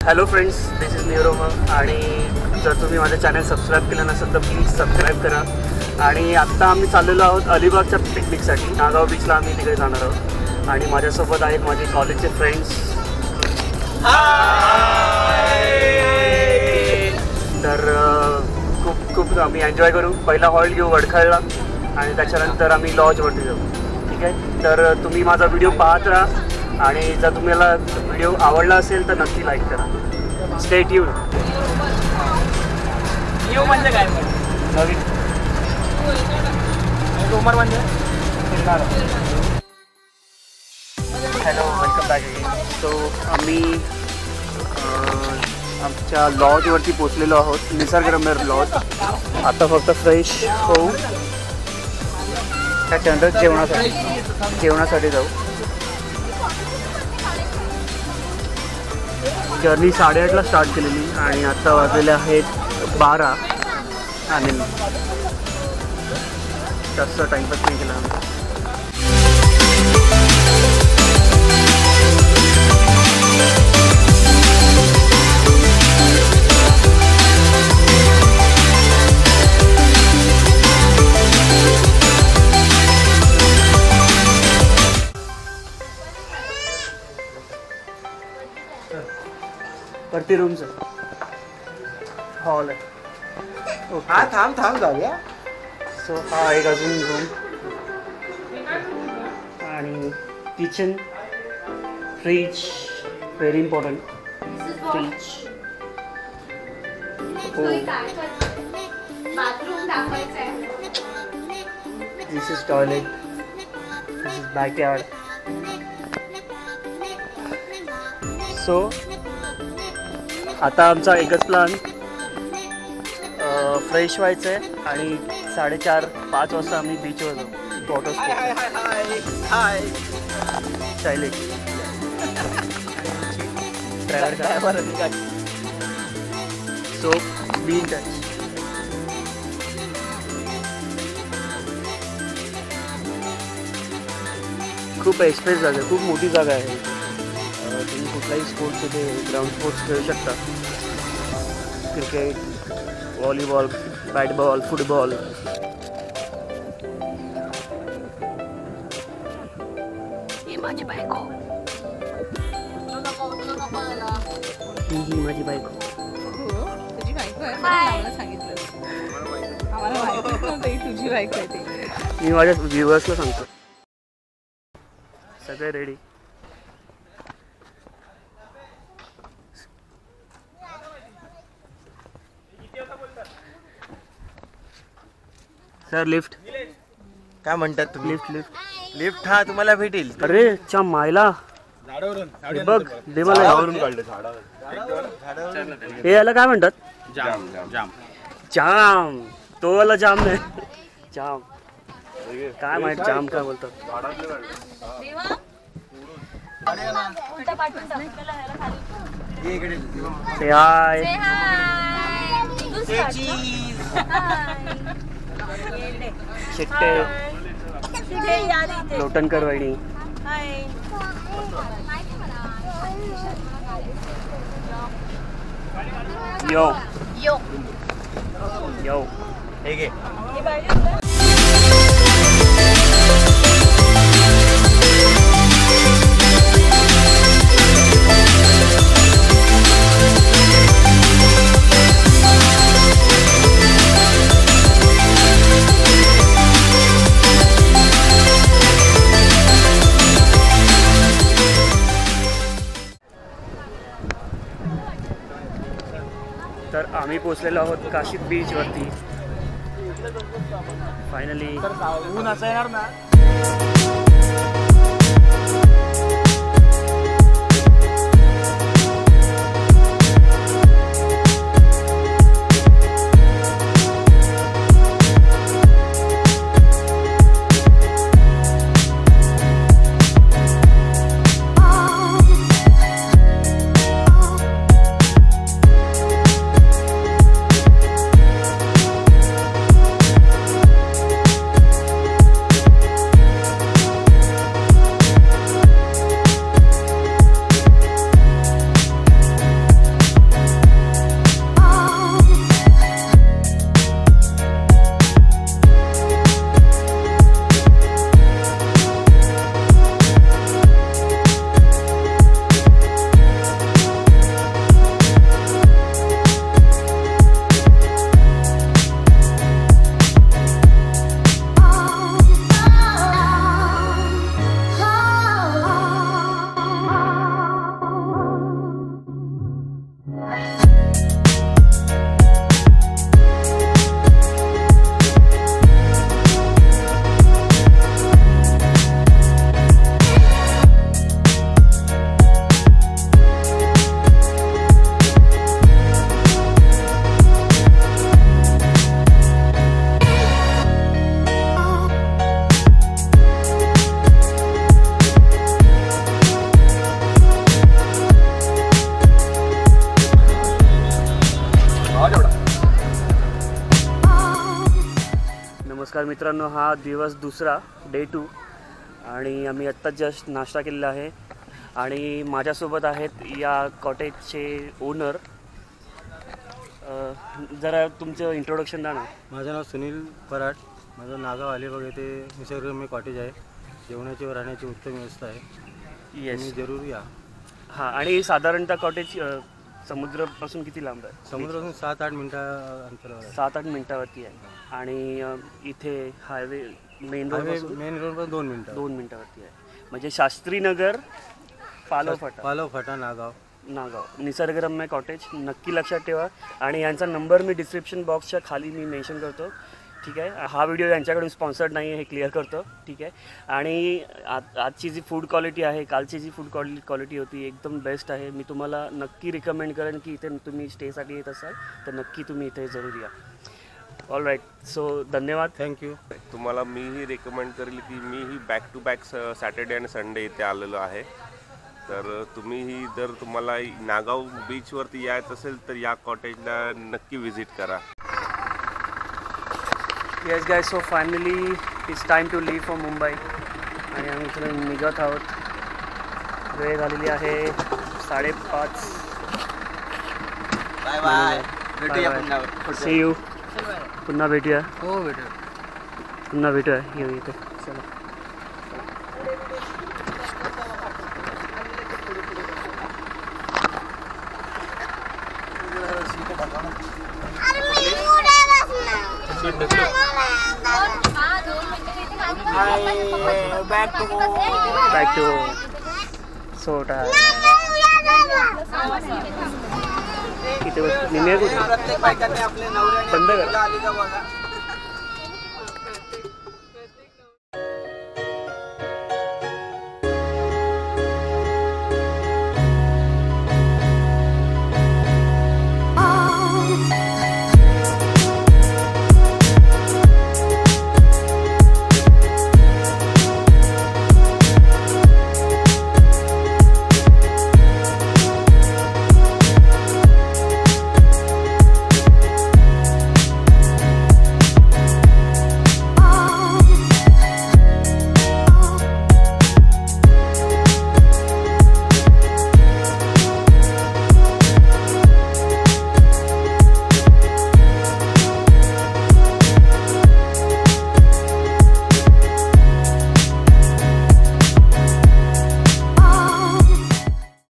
Hello friends, this is Niroma. आणि जर तुम्ही माझं चॅनल सबस्क्राईब केलं नसेल तर प्लीज सबस्क्राईब करा. आणि आत्ता आम्ही चाललेलो आहोत अलिबागच्या पिकनिकसाठी. नागाव बीचला आम्ही तिकडे जाणार आहोत. आणि माझ्यासोबत आहेत माझे कॉलेजचे फ्रेंड्स. तर खूप आम्ही एन्जॉय करू. पहिला हॉल्ट घेऊ वडखळला आणि त्याच्यानंतर आम्ही लॉजवरती जाऊ. ठीक आहे, तर तुम्ही माझा व्हिडिओ पाहत राहा. आणि जर तुम्हाला व्हिडिओ आवडला असेल तर नक्की लाईक करा. Stay tune. न्यू म्हणजे काय? नवीन. उमर म्हणजे hello, welcome back again. So आम्ही आमच्या लॉजवरती पोचलेलो आहोत, निसर्गरम्य लॉज. आता फक्त फ्रेश होऊ, त्याच्यानंतर जेवणासाठी जाऊ. जर्नी 8:30ला स्टार्ट केलेली आणि आत्ता वाजलेले आहेत 12. आणि जास्त टाईमपास नाही केला आम्ही. वरती रूमचं हॉल आहे. हा, थांब जाऊया. सो हा एक अजून रूम आणि kitchen, fridge, very important fridge. This is toilet, this is backyard. So आता आमचा एकच प्लॅन, फ्रेश व्हायचं आहे आणि 4:30-5 वाजता आम्ही बीचवर जाऊ. Water sports Shailesh driver. So be in touch. खूप एक्सप्रेस जागा आहे, खूप मोठी जागा आहे. तुम्ही कुठलाही स्पोर्ट्स इथे ग्राउंड स्पोर्ट्स खेळू शकता. Cricket, volleyball, bat ball, football. ही माझी बायको. ही माझी बायको. तुझी बायको आहे? आम्हाला सांगितलं. आम्हाला माहिती नव्हतं तुझी बायको आहे ते. मी माझ्या व्ह्युअर्सला सांगतो. सगळे रेडी. Sir lift. काय म्हणतात तुम्ही? लिफ्ट. हा तुम्हाला भेटेल. अरे च्या मायला, हे बघ दे मला. हे याला काय म्हणतात? जाम. तो वाला जाम नाही, जाम काय माहित, जाम काय बोलतात. हाय शिट्टे लोटनकर वहिनी. यो यो यो. हे घे. तर आम्ही पोचलेलो आहोत काशीद बीचवरती फायनली. ऊन असं येणार ना. नमस्कार मित्रांनो, हा दिवस दुसरा डे 2 आणि आम्ही आत्ताच जस्ट नाश्ता केलेला आहे आणि माझ्यासोबत आहेत या कॉटेजचे ओनर. जरा तुमचं इंट्रोडक्शन द्या ना. माझं नाव सुनील पराट. माझं नागाव अलिबाग येथे निसर्गरम्य कॉटेज आहे. जेवणाची व राहण्याची उत्तम व्यवस्था आहे. येस, तुम्ही जरूर या. हां. आणि साधारणतः कॉटेज समुद्रापासून किती लांब आहे? समुद्रापासून 7-8 मिनिटं अंतरावर आहे. 7-8 मिनिटावरती आहे आणि इथे हायवे मेन रोडपासून 2 मिनिटं. 2 मिनिटावरती आहे. म्हणजे शास्त्रीनगर पालवफाटा नागाव निसर्गरम्य कॉटेज. नक्की लक्षात ठेवा आणि यांचा नंबर मी डिस्क्रिप्शन बॉक्सच्या खाली मी मेन्शन करतो. ठीक आहे. हा व्हिडिओ यांच्याकडून स्पॉन्सर्ड नाही आहे, हे क्लिअर करतो. ठीक आहे. आणि आजची जी फूड क्वालिटी आहे, कालची जी फूड क्वालिटी होती एकदम बेस्ट आहे. मी तुम्हाला नक्की रिकमेंड करेन की इथे तुम्ही स्टेसाठी येत असाल तर नक्की तुम्ही इथे जरूर या. ऑल राईट, सो धन्यवाद. थँक्यू. तुम्हाला मीही रेकमेंड करेल की मीही बॅक टू बॅक सॅटर्डे आणि संडे इथे आलेलो आहे. तर तुम्हीही जर तुम्हाला नागाव बीचवरती यायचं असेल तर या कॉटेजला नक्की व्हिजिट करा. Yes guys, so finally it's time to leave for Mumbai आणि आम्ही इकडे निघत आहोत. वेळ झालेली आहे 5:30. Bye bye. भेटूया पुन्हा. See you. पुन्हा भेटूया. हो भेटू. पुन्हा भेटूया. येऊ इथे. चला. बॅक बॅक टू सोटा. किती निघे कुठे प्रत्येक बायकाने आपल्या नवऱ्याने बंद कर. आली का बघा.